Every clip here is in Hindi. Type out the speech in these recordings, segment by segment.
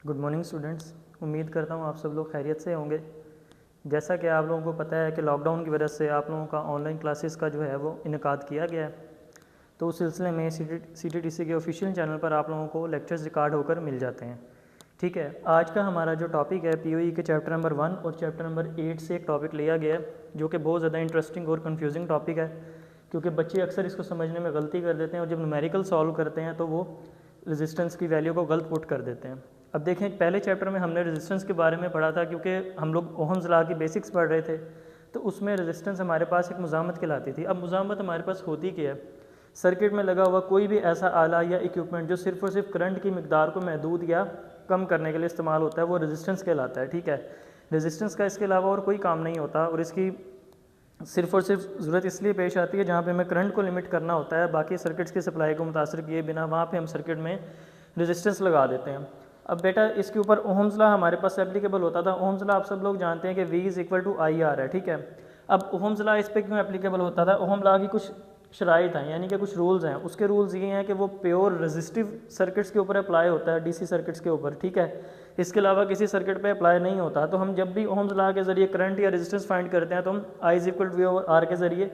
Good morning students. उम्मीद करता हूँ आप सब लोग खैरियत से होंगे। जैसा कि आप लोगों को पता है कि लॉकडाउन की वजह से आप लोगों का ऑनलाइन क्लासेस का जो है वो इनेकाद किया गया है, तो उस सिलसिले में CTTC के ऑफिशियल चैनल पर आप लोगों को लेक्चर्स रिकॉर्ड होकर मिल जाते हैं। ठीक है, आज का हमारा जो टॉपिक है POE के चैप्टर नंबर 1 और चैप्टर नंबर 8 से एक टॉपिक लिया गया है जो कि बहुत ज़्यादा इंटरेस्टिंग और कन्फ्यूजिंग टॉपिक है, क्योंकि बच्चे अक्सर इसको समझने में गलती कर देते हैं और जब न्यूमेरिकल सॉल्व करते हैं तो वो रेजिस्टेंस की वैल्यू को गलत पुट कर देते हैं। अब देखें, पहले चैप्टर में हमने रेजिस्टेंस के बारे में पढ़ा था, क्योंकि हम लोग ओहम्स लॉ की बेसिक्स पढ़ रहे थे, तो उसमें रेजिस्टेंस हमारे पास एक मुज़ामत कहलाती थी। अब मुज़ामत हमारे पास होती क्या है? सर्किट में लगा हुआ कोई भी ऐसा आला या इक्विपमेंट जो सिर्फ और सिर्फ करंट की मिकदार को महदूद या कम करने के लिए इस्तेमाल होता है, वो रेजिस्टेंस कहलाता है। ठीक है, रेजिस्टेंस का इसके अलावा और कोई काम नहीं होता, और इसकी सिर्फ और सिर्फ ज़रूरत इसलिए पेश आती है जहाँ पे हमें करंट को लिमिट करना होता है। बाकी सर्किट्स की सप्लाई को मुतासर किए बिना वहाँ पे हम सर्किट में रेजिस्टेंस लगा देते हैं। अब बेटा, इसके ऊपर ओहम्स लॉ हमारे पास एप्लीकेबल होता था। ओहम्स लॉ आप सब लोग जानते हैं कि V = IR है। ठीक है, अब ओहम्स लॉ इस पर क्यों एप्लीकेबल होता था? ओहम लॉ की कुछ शराइत हैं, यानी कि कुछ रूल्स हैं। उसके रूल्स ये हैं कि वो प्योर रेजिस्टिव सर्किट्स के ऊपर अप्लाई होता है, DC सर्किट्स के ऊपर। ठीक है, इसके अलावा किसी सर्किट पे अप्लाई नहीं होता। तो हम जब भी ओहम्स लॉ के ज़रिए करंट या रेजिस्टेंस फाइंड करते हैं तो हम I = V/R के ज़रिए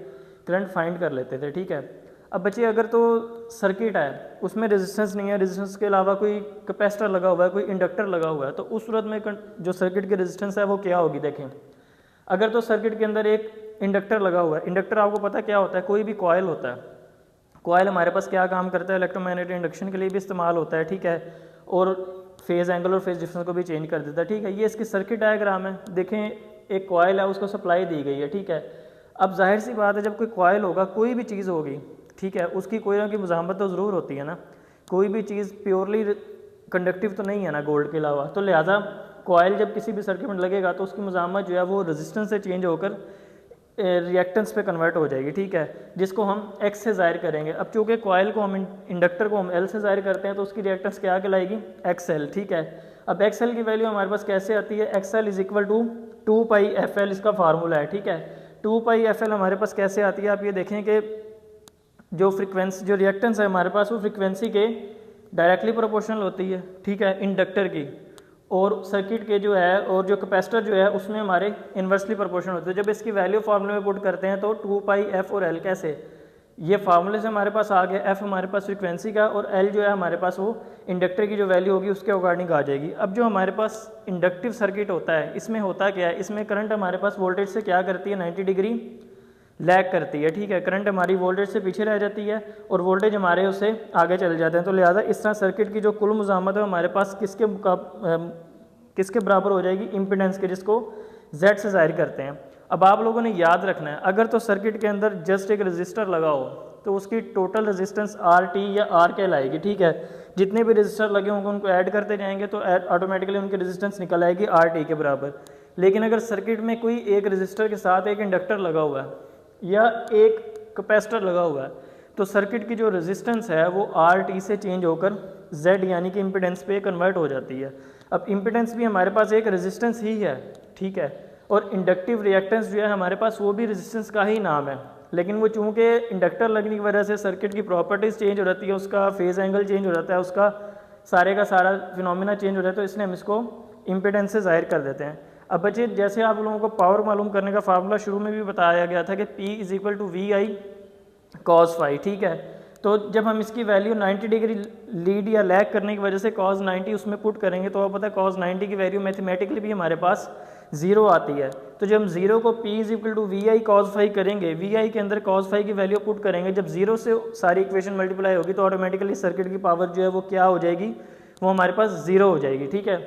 करंट फाइंड कर लेते थे। ठीक है, अब बच्चे, अगर तो सर्किट है उसमें रेजिस्टेंस नहीं है, रेजिस्टेंस के अलावा कोई कैपेसिटर लगा हुआ है, कोई इंडक्टर लगा हुआ है, तो उस सूरत में जो सर्किट की रेजिस्टेंस है वो क्या होगी? देखें, अगर तो सर्किट के अंदर एक इंडक्टर लगा हुआ है, इंडक्टर आपको पता क्या होता है? कोई भी कॉयल होता है। कॉयल हमारे पास क्या काम करता है? इलेक्ट्रोमैग्नेटिक इंडक्शन के लिए भी इस्तेमाल होता है। ठीक है, और फेज़ एंगल और फेज़ डिफरेंस को भी चेंज कर देता है। ठीक है, ये इसकी सर्किट डायग्राम है। देखें, एक कॉयल है, उसको सप्लाई दी गई है। ठीक है, अब जाहिर सी बात है, जब कोई कॉयल होगा, कोई भी चीज़ होगी, ठीक है, उसकी कोई ना कोई मुज़ाहमत तो ज़रूर होती है ना। कोई भी चीज़ प्योरली कंडक्टिव तो नहीं है ना गोल्ड के अलावा, तो लिहाजा कॉयल जब किसी भी सर्किट में लगेगा तो उसकी मुज़ाहमत जो है वो रेजिस्टेंस से चेंज होकर रिएक्टेंस पे कन्वर्ट हो जाएगी। ठीक है, जिसको हम X से ज़ाहिर करेंगे। अब चूँकि कॉयल को हम इंडक्टर को हम L से ज़ाहिर करते हैं तो उसकी रिएक्टेंस क्या कहलाएगी? XL। ठीक है, अब XL की वैल्यू हमारे पास कैसे आती है? XL = 2πfL इसका फार्मूला है। ठीक है, 2πfL हमारे पास कैसे आती है? आप ये देखें कि जो फ्रिक्वेंसी, जो रिएक्टेंस है हमारे पास, वो फ्रिक्वेंसी के डायरेक्टली प्रोपोर्शनल होती है। ठीक है, इंडक्टर की, और सर्किट के जो है, और जो कैपेसिटर जो है उसमें हमारे इन्वर्सली प्रोपोर्शनल होते हैं। जब इसकी वैल्यू फार्मूले में पुट करते हैं तो 2πf और L कैसे, ये फार्मूले से हमारे पास आ गया। F हमारे पास फ्रिक्वेंसी का, और L जो है हमारे पास वो इंडक्टर की जो वैल्यू होगी उसके अकॉर्डिंग आ जाएगी। अब जो हमारे पास इंडक्टिव सर्किट होता है, इसमें होता क्या है? इसमें करंट हमारे पास वोल्टेज से क्या करती है? 90 डिग्री लैग करती है। ठीक है, करंट हमारी वोल्टेज से पीछे रह जाती है और वोल्टेज हमारे उससे आगे चले जाते हैं। तो लिहाजा इस तरह सर्किट की जो कुल मुज़ाहमत है हमारे पास किसके बराबर हो जाएगी? इम्पीडेंस के, जिसको Z से ज़ाहिर करते हैं। अब आप लोगों ने याद रखना है, अगर तो सर्किट के अंदर जस्ट एक रजिस्टर लगा हो तो उसकी टोटल रेजिस्टेंस RT या R कहलाएगी। ठीक है, जितने भी रजिस्टर लगे होंगे उनको ऐड करते जाएंगे तो ऑटोमेटिकली उनकी रेजिस्टेंस निकल आएगी RT के बराबर। लेकिन अगर सर्किट में कोई एक रजिस्टर के साथ एक इंडक्टर लगा हुआ है या एक कैपेसिटर लगा हुआ है, तो सर्किट की जो रेजिस्टेंस है वो RT से चेंज होकर Z यानी कि इम्पीडेंस पे कन्वर्ट हो जाती है। अब इम्पीडेंस भी हमारे पास एक रेजिस्टेंस ही है। ठीक है, और इंडक्टिव रिएक्टेंस जो है हमारे पास वो भी रेजिस्टेंस का ही नाम है, लेकिन वो चूँकि इंडक्टर लगने की वजह से सर्किट की प्रॉपर्टीज़ चेंज हो जाती है, उसका फेज़ एंगल चेंज हो जाता है, उसका सारे का सारा फिनोमिना चेंज हो जाता है, तो इसलिए हम इसको इम्पीडेंस से ज़ाहिर कर देते हैं। अब बच्चे, जैसे आप लोगों को पावर मालूम करने का फार्मूला शुरू में भी बताया गया था कि P = VI cos phi। ठीक है, तो जब हम इसकी वैल्यू 90 डिग्री लीड या लैग करने की वजह से cos 90 उसमें पुट करेंगे तो आप पता है cos 90 की वैल्यू मैथमेटिकली भी हमारे पास 0 आती है। तो जब हम 0 को P = VI cos phi करेंगे, VI के अंदर cos phi की वैल्यू पुट करेंगे, जब 0 से सारी इक्वेशन मल्टीप्लाई होगी तो ऑटोमेटिकली सर्किट की पावर जो है वो क्या हो जाएगी? वो हमारे पास 0 हो जाएगी। ठीक है,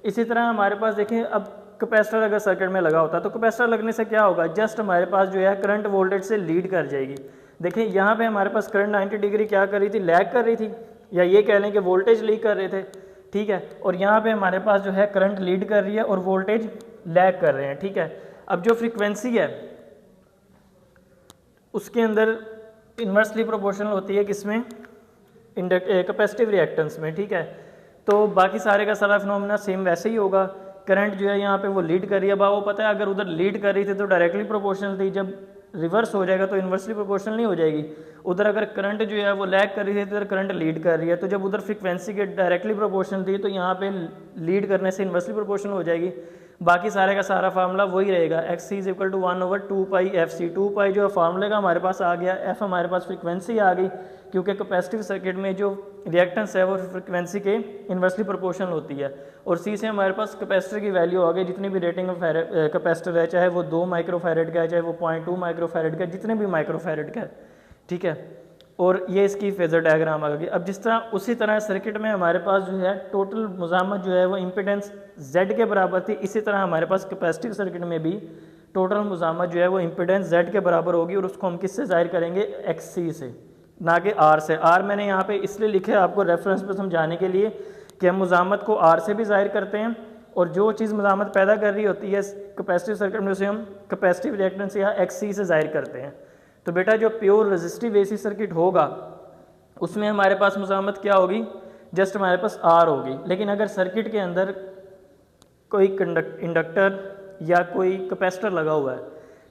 इसी तरह हमारे पास देखें, अब कैपेसिटर अगर सर्किट में लगा होता है तो कैपेसिटर लगने से क्या होगा? जस्ट हमारे पास जो है करंट वोल्टेज से लीड कर जाएगी। देखें, यहाँ पे हमारे पास करंट 90 डिग्री क्या कर रही थी? लैग कर रही थी, या ये कह लें कि वोल्टेज लीड कर रहे थे। ठीक है, और यहाँ पे हमारे पास जो है करंट लीड कर रही है और वोल्टेज लैग कर रहे हैं। ठीक है, अब जो फ्रीक्वेंसी है उसके अंदर इन्वर्सली प्रोपोर्शनल होती है, किसमें? कैपेसिटिव रिएक्टेंस में। ठीक है, तो बाकी सारे का सारा फिनोमिना सेम वैसे ही होगा। करंट जो है यहाँ पे वो लीड कर रही है। अब वो पता है, अगर उधर लीड कर रही थी तो डायरेक्टली प्रोपोर्शनल थी, जब रिवर्स हो जाएगा तो इन्वर्सली प्रोपोर्शनल नहीं हो जाएगी। उधर अगर करंट जो है वो लैग कर रही है तो इधर करंट लीड कर रही है, तो जब उधर फ्रीक्वेंसी के डायरेक्टली प्रोपोर्शनल थी तो यहाँ पे लीड करने से इन्वर्सली प्रोपोर्शनल हो जाएगी। बाकी सारे का सारा फार्मूला वही रहेगा, X C is equal to 1/2 pi F C. 2 pi जो है फार्मूले का हमारे पास आ गया, एफ हमारे पास फ्रीक्वेंसी आ गई, क्योंकि कैपेसिटिव सर्किट में जो रिएक्टेंस है वो फ्रीक्वेंसी के इन्वर्सली प्रोपोर्शनल होती है। और सी से हमारे पास कैपेसिटर की वैल्यू आ गई, जितनी भी रेटिंग ऑफ कैपेसिटर है, चाहे वो 2 माइक्रोफैरेड का है, चाहे वो 0.2 माइक्रोफैरेड का है, जितने भी माइक्रोफैरेड का है, ठीक है। और ये इसकी फेजर डायग्राम आ गई। अब जिस तरह उसी तरह सर्किट में हमारे पास जो है टोटल मुजामत जो है वो इम्पीडेंस Z के बराबर थी, इसी तरह हमारे पास कैपेसिटिव सर्किट में भी टोटल मुजामत जो है वो इम्पीडेंस Z के बराबर होगी, और उसको हम किससे जाहिर करेंगे, XC से, ना कि R से। R मैंने यहाँ पे इसलिए लिखे है आपको रेफरेंस पे समझाने के लिए कि हम मुजामत को R से भी जाहिर करते हैं, और जो चीज़ मुजामत पैदा कर रही होती है कैपेसिटिव सर्किट में उसे हम कैपेसिटिव रिएक्टेंस या XC से जाहिर करते हैं। तो बेटा जो प्योर रेजिस्टिव AC सर्किट होगा उसमें हमारे पास मुजामत क्या होगी, जस्ट हमारे पास R होगी। लेकिन अगर सर्किट के अंदर कोई इंडक्टर या कोई कैपेसिटर लगा हुआ है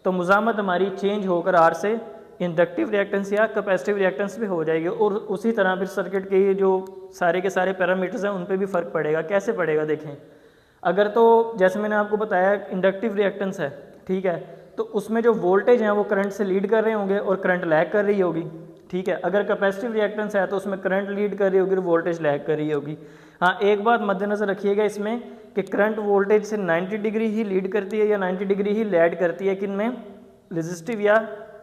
तो मुजामत हमारी चेंज होकर R से इंडक्टिव रिएक्टेंस या कैपेसिटिव रिएक्टेंस भी हो जाएगी, और उसी तरह फिर सर्किट के ये जो सारे के सारे पैरामीटर्स हैं उन पे भी फ़र्क पड़ेगा। कैसे पड़ेगा देखें, अगर तो जैसे मैंने आपको बताया इंडक्टिव रिएक्टेंस है, ठीक है, तो उसमें जो वोल्टेज हैं वो करंट से लीड कर रहे होंगे और करंट लैग कर रही होगी, ठीक है। अगर कैपेसिटिव रिएक्टेंस है तो उसमें करंट लीड कर रही होगी और वोल्टेज लैग कर रही होगी। हाँ, एक बात मद्देनजर रखिएगा इसमें कि करंट वोल्टेज से 90 डिग्री ही लीड करती है या 90 डिग्री ही लैग करती है, किन में, रेजिस्टिव या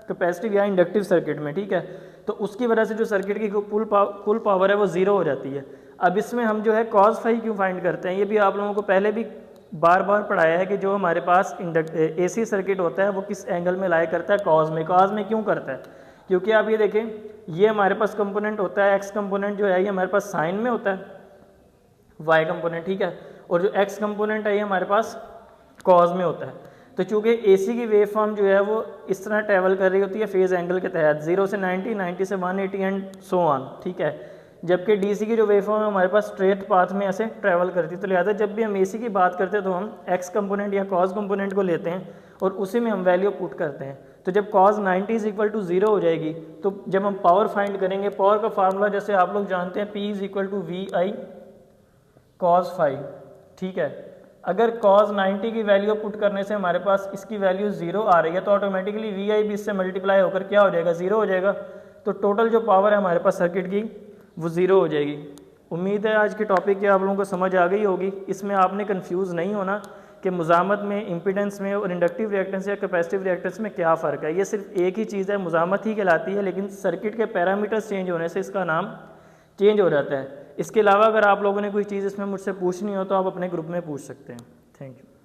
कैपेसिटिव या इंडक्टिव सर्किट में, ठीक है। तो उसकी वजह से जो सर्किट की कुल पावर है वो ज़ीरो हो जाती है। अब इसमें हम जो है कॉज फाई क्यों फाइंड करते हैं, ये भी आप लोगों को पहले भी बार बार पढ़ाया है कि जो हमारे पास AC सर्किट होता है वो किस एंगल में लाई करता है, कॉज में। कॉज में क्यों करता है, क्योंकि आप ये देखें, ये हमारे पास कंपोनेंट होता है, एक्स कंपोनेंट जो है ये हमारे पास साइन में होता है, वाई कंपोनेंट, ठीक है, और जो एक्स कंपोनेंट है ये हमारे पास कॉज में होता है। तो चूँकि AC की वेव फॉर्म जो है वो इस तरह ट्रैवल कर रही होती है फेज एंगल के तहत, 0 से 90, 90 से 180 एंड सो ऑन, ठीक है। जबकि DC की जो वेव फॉर्म है हमारे पास स्ट्रेट पाथ में ऐसे ट्रैवल करती है। तो लिहाजा जब भी हम AC की बात करते हैं तो हम एक्स कंपोनेंट या कॉज कंपोनेंट को लेते हैं और उसी में हम वैल्यू पुट करते हैं। तो जब कॉज 90 इज इक्वल टू 0 हो जाएगी तो जब हम पावर फाइंड करेंगे, पावर का फार्मूला जैसे आप लोग जानते हैं, P is equal to VI cos phi, ठीक है। अगर कॉज 90 की वैल्यू पुट करने से हमारे पास इसकी वैल्यू 0 आ रही है तो ऑटोमेटिकली VI भी इससे मल्टीप्लाई होकर क्या हो जाएगा, 0 हो जाएगा। तो टोटल जो पावर है हमारे पास सर्किट की वो 0 हो जाएगी। उम्मीद है आज के टॉपिक की आप लोगों को समझ आ गई होगी। इसमें आपने कंफ्यूज नहीं होना कि मुजामत में, इम्पीडेंस में और इंडक्टिव रिएक्टेंस या कैपेसिटिव रिएक्टेंस में क्या फ़र्क है। ये सिर्फ एक ही चीज़ है, मुजामत ही कहलाती है, लेकिन सर्किट के पैरामीटर्स चेंज होने से इसका नाम चेंज हो जाता है। इसके अलावा अगर आप लोगों ने कोई चीज़ इसमें मुझसे पूछनी हो तो आप अपने ग्रुप में पूछ सकते हैं। Thank you.